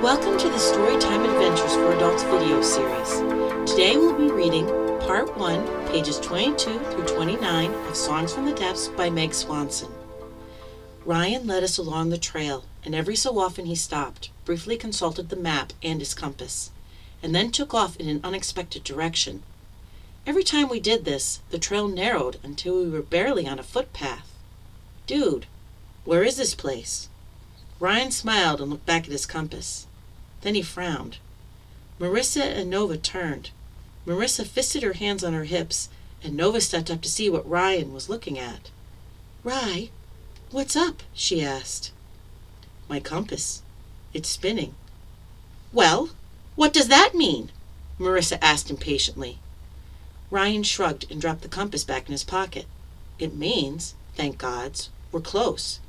Welcome to the Storytime Adventures for Adults video series. Today we'll be reading Part 1, pages 22 through 29 of Songs from the Depths by Meg Swanson. Ryan led us along the trail, and every so often he stopped, briefly consulted the map and his compass, and then took off in an unexpected direction. Every time we did this, the trail narrowed until we were barely on a footpath. Dude, where is this place? Ryan smiled and looked back at his compass. Then he frowned. Marissa and Nova turned. Marissa fisted her hands on her hips, and Nova stepped up to see what Ryan was looking at. "Rye, what's up?" she asked. "My compass. It's spinning." "Well, what does that mean?" Marissa asked impatiently. Ryan shrugged and dropped the compass back in his pocket. "It means, thank gods, we're close,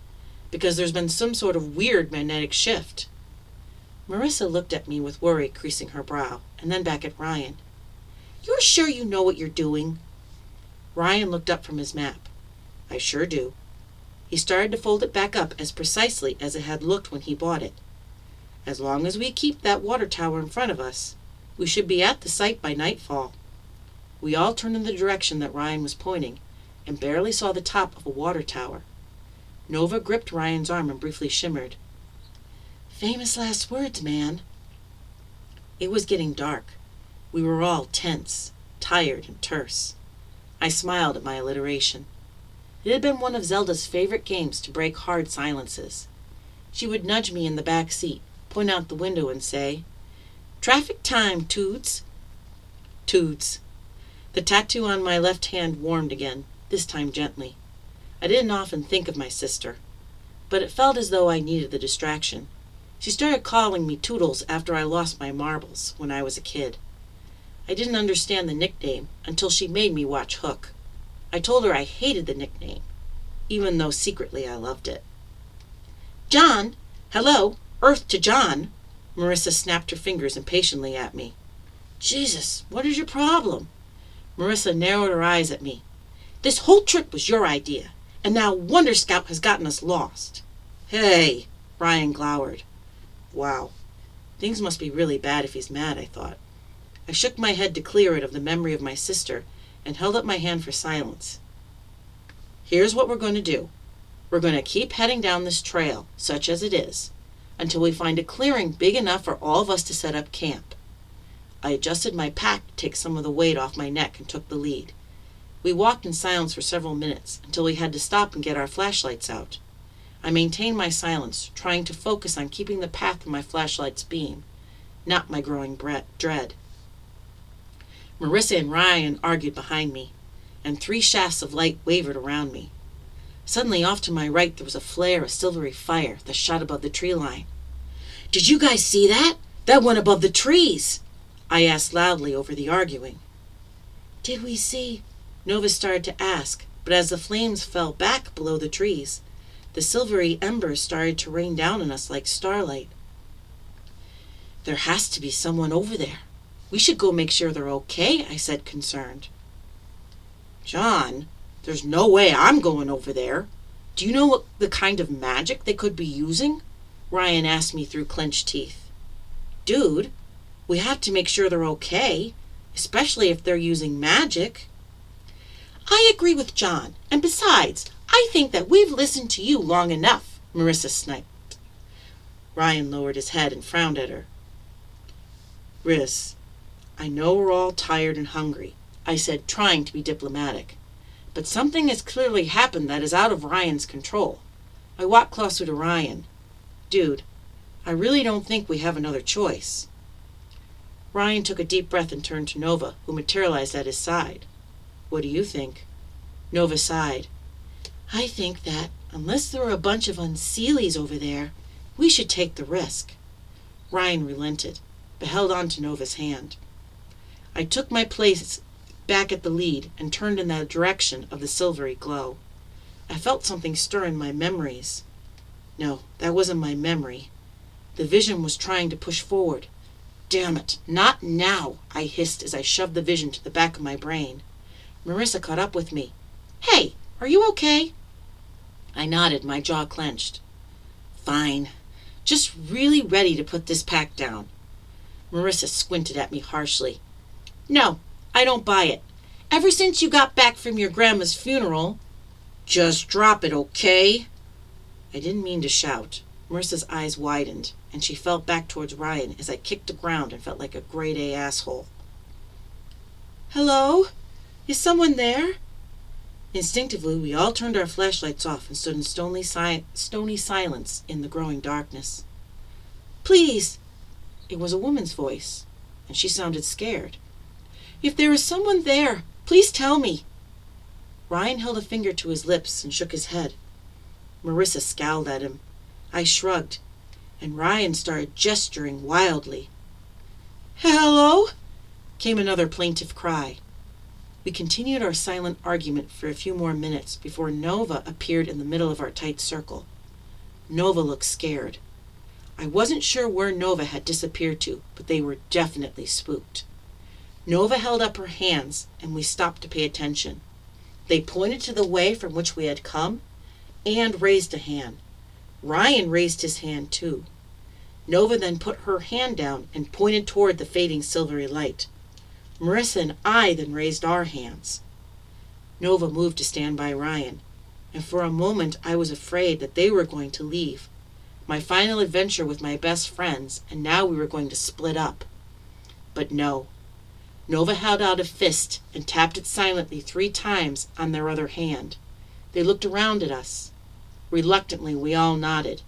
because there's been some sort of weird magnetic shift." Marissa looked at me with worry creasing her brow, and then back at Ryan. "You're sure you know what you're doing?" Ryan looked up from his map. "I sure do." He started to fold it back up as precisely as it had looked when he bought it. "As long as we keep that water tower in front of us, we should be at the site by nightfall." We all turned in the direction that Ryan was pointing, and barely saw the top of a water tower. Nova gripped Ryan's arm and briefly shimmered. "Famous last words, man." It was getting dark. We were all tense, tired, and terse. I smiled at my alliteration. It had been one of Zelda's favorite games to break hard silences. She would nudge me in the back seat, point out the window, and say, "Traffic time, Toots." Toots. The tattoo on my left hand warmed again, this time gently. I didn't often think of my sister, but it felt as though I needed the distraction. She started calling me Toodles after I lost my marbles when I was a kid. I didn't understand the nickname until she made me watch Hook. I told her I hated the nickname, even though secretly I loved it. "John! Hello! Earth to John!" Marissa snapped her fingers impatiently at me. "Jesus, what is your problem?" Marissa narrowed her eyes at me. "This whole trip was your idea, and now Wonder Scout has gotten us lost." "Hey!" Ryan glowered. Wow, things must be really bad if he's mad, I thought. I shook my head to clear it of the memory of my sister and held up my hand for silence. "Here's what we're going to do. We're going to keep heading down this trail, such as it is, until we find a clearing big enough for all of us to set up camp." I adjusted my pack to take some of the weight off my neck and took the lead. We walked in silence for several minutes until we had to stop and get our flashlights out. I maintained my silence, trying to focus on keeping the path of my flashlight's beam, not my growing dread. Marissa and Ryan argued behind me, and 3 shafts of light wavered around me. Suddenly, off to my right, there was a flare of silvery fire that shot above the tree line. "Did you guys see that? That went above the trees!" I asked loudly over the arguing. "Did we see?" Nova started to ask, but as the flames fell back below the trees, the silvery embers started to rain down on us like starlight. "There has to be someone over there. We should go make sure they're okay," I said, concerned. "John, there's no way I'm going over there. Do you know what the kind of magic they could be using?" Ryan asked me through clenched teeth. "Dude, we have to make sure they're okay, especially if they're using magic." "I agree with John, and besides, I think that we've listened to you long enough," Marissa sniped. Ryan lowered his head and frowned at her. "Riss, I know we're all tired and hungry," I said, trying to be diplomatic, "but something has clearly happened that is out of Ryan's control." I walked closer to Ryan. "Dude, I really don't think we have another choice." Ryan took a deep breath and turned to Nova, who materialized at his side. "What do you think?" Nova sighed. "I think that, unless there are a bunch of unseelies over there, we should take the risk." Ryan relented, but held on to Nova's hand. I took my place back at the lead and turned in the direction of the silvery glow. I felt something stir in my memories. No, that wasn't my memory. The vision was trying to push forward. "Damn it, not now," I hissed as I shoved the vision to the back of my brain. Marissa caught up with me. "Hey, are you okay?" I nodded, my jaw clenched. "Fine. just really ready to put this pack down. Marissa squinted at me harshly. No, I don't buy it. Ever since you got back from your grandma's funeral... Just drop it, okay? I didn't mean to shout. Marissa's eyes widened, and she fell back towards Ryan as I kicked the ground and felt like a grade A asshole. Hello? Is someone there? Instinctively, we all turned our flashlights off and stood in stony silence in the growing darkness. Please! It was a woman's voice, and she sounded scared. If there is someone there, please tell me. Ryan held a finger to his lips and shook his head. Marissa scowled at him. I shrugged, and Ryan started gesturing wildly. Hello? Came another plaintive cry. We continued our silent argument for a few more minutes before Nova appeared in the middle of our tight circle. Nova looked scared. I wasn't sure where Nova had disappeared to, but they were definitely spooked. Nova held up her hands, and we stopped to pay attention. They pointed to the way from which we had come and raised a hand. Ryan raised his hand too. Nova then put her hand down and pointed toward the fading silvery light. Marissa and I then raised our hands. Nova moved to stand by Ryan, and for a moment I was afraid that they were going to leave. My final adventure with my best friends, and now we were going to split up. But no. Nova held out a fist and tapped it silently 3 times on their other hand. They looked around at us. Reluctantly, we all nodded.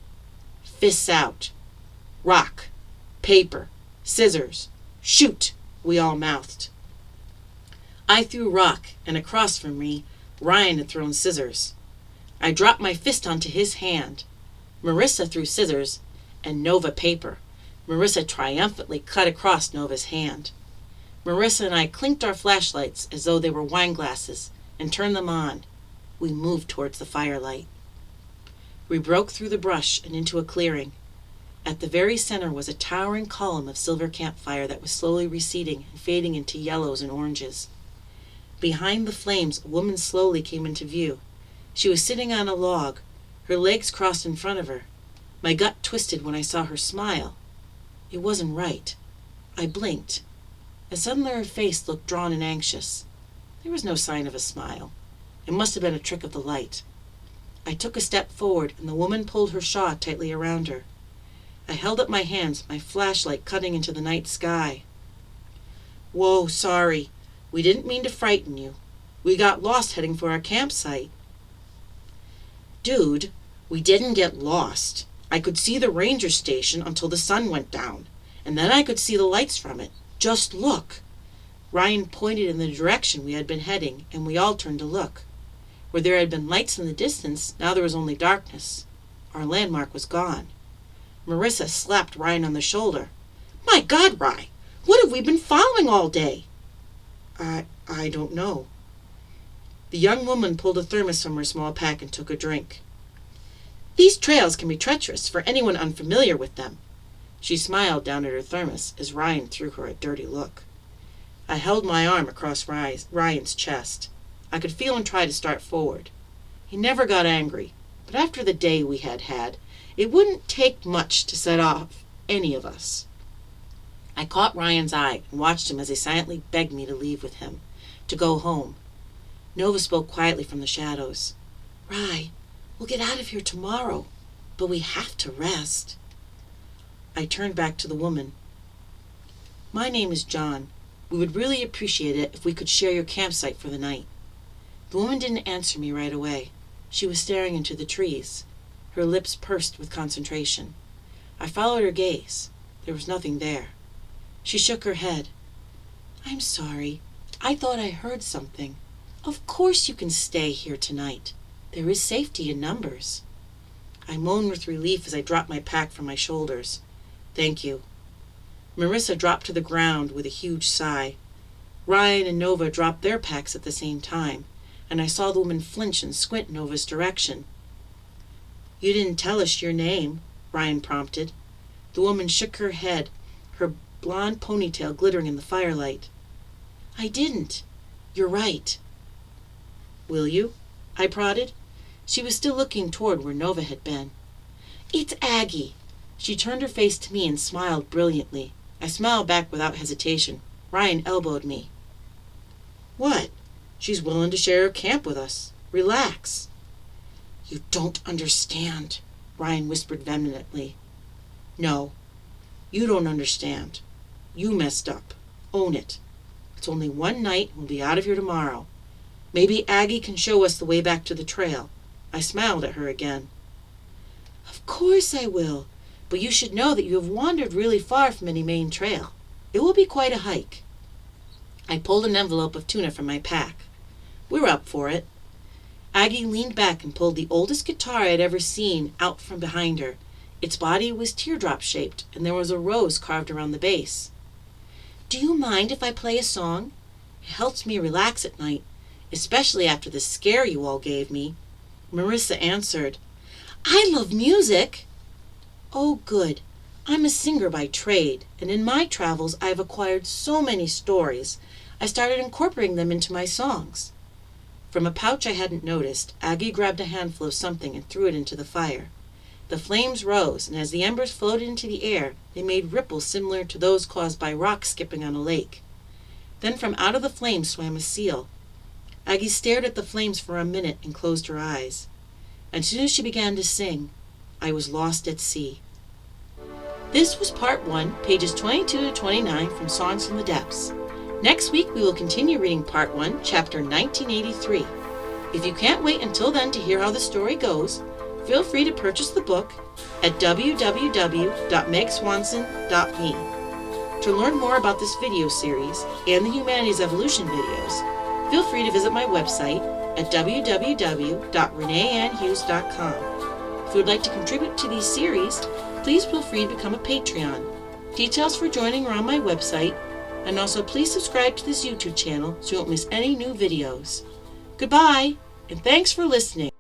Fists out. Rock. Paper. Scissors. Shoot, we all mouthed. I threw rock, and across from me, Ryan had thrown scissors. I dropped my fist onto his hand. Marissa threw scissors, and Nova paper. Marissa triumphantly cut across Nova's hand. Marissa and I clinked our flashlights as though they were wine glasses and turned them on. We moved towards the firelight. We broke through the brush and into a clearing. At the very center was a towering column of silver campfire that was slowly receding and fading into yellows and oranges. Behind the flames, a woman slowly came into view. She was sitting on a log, her legs crossed in front of her. My gut twisted when I saw her smile. It wasn't right. I blinked, and suddenly her face looked drawn and anxious. There was no sign of a smile. It must have been a trick of the light. I took a step forward, and the woman pulled her shawl tightly around her. I held up my hands, my flashlight cutting into the night sky. Whoa, sorry. We didn't mean to frighten you. We got lost heading for our campsite. Dude, we didn't get lost. I could see the ranger station until the sun went down, and then I could see the lights from it. Just look. Ryan pointed in the direction we had been heading, and we all turned to look. Where there had been lights in the distance, now there was only darkness. Our landmark was gone. Marissa slapped Ryan on the shoulder. My God, Rye, what have we been following all day? I don't know. The young woman pulled a thermos from her small pack and took a drink. These trails can be treacherous for anyone unfamiliar with them. She smiled down at her thermos as Ryan threw her a dirty look. I held my arm across Ryan's chest. I could feel him try to start forward. He never got angry, but after the day we had had, it wouldn't take much to set off any of us. I caught Ryan's eye and watched him as he silently begged me to leave with him, to go home. Nova spoke quietly from the shadows. Rye, we'll get out of here tomorrow, but we have to rest. I turned back to the woman. My name is John. We would really appreciate it if we could share your campsite for the night. The woman didn't answer me right away. She was staring into the trees, her lips pursed with concentration. I followed her gaze. There was nothing there. She shook her head. I'm sorry. I thought I heard something. Of course you can stay here tonight. There is safety in numbers. I moaned with relief as I dropped my pack from my shoulders. Thank you. Marissa dropped to the ground with a huge sigh. Ryan and Nova dropped their packs at the same time, and I saw the woman flinch and squint Nova's direction. You didn't tell us your name, Ryan prompted. The woman shook her head, her blonde ponytail glittering in the firelight. I didn't. You're right. Will you? I prodded. She was still looking toward where Nova had been. It's Aggie. She turned her face to me and smiled brilliantly. I smiled back without hesitation. Ryan elbowed me. "What? She's willing to share her camp with us. Relax." "You don't understand," Ryan whispered vehemently. "No, you don't understand. You messed up. Own it. It's only one night and we'll be out of here tomorrow. Maybe Aggie can show us the way back to the trail." I smiled at her again. "Of course I will, but you should know that you have wandered really far from any main trail. It will be quite a hike." I pulled an envelope of tuna from my pack. We were up for it. Aggie leaned back and pulled the oldest guitar I had ever seen out from behind her. Its body was teardrop-shaped, and there was a rose carved around the base. "Do you mind if I play a song? It helps me relax at night, especially after the scare you all gave me." Marissa answered, "I love music." "Oh, good. I'm a singer by trade, and in my travels I have acquired so many stories, I started incorporating them into my songs." From a pouch I hadn't noticed, Aggie grabbed a handful of something and threw it into the fire. The flames rose, and as the embers floated into the air, they made ripples similar to those caused by rocks skipping on a lake. Then from out of the flames swam a seal. Aggie stared at the flames for a minute and closed her eyes. As soon as she began to sing, I was lost at sea. This was Part 1, pages 22 to 29 from Songs from the Depths. Next week we will continue reading Part 1, Chapter 1983. If you can't wait until then to hear how the story goes, feel free to purchase the book at www.megswanson.me. To learn more about this video series and the Humanities Evolution videos, feel free to visit my website at www.reneeannhughes.com. If you would like to contribute to these series, please feel free to become a Patreon. Details for joining are on my website, and also please subscribe to this YouTube channel so you won't miss any new videos. Goodbye, and thanks for listening.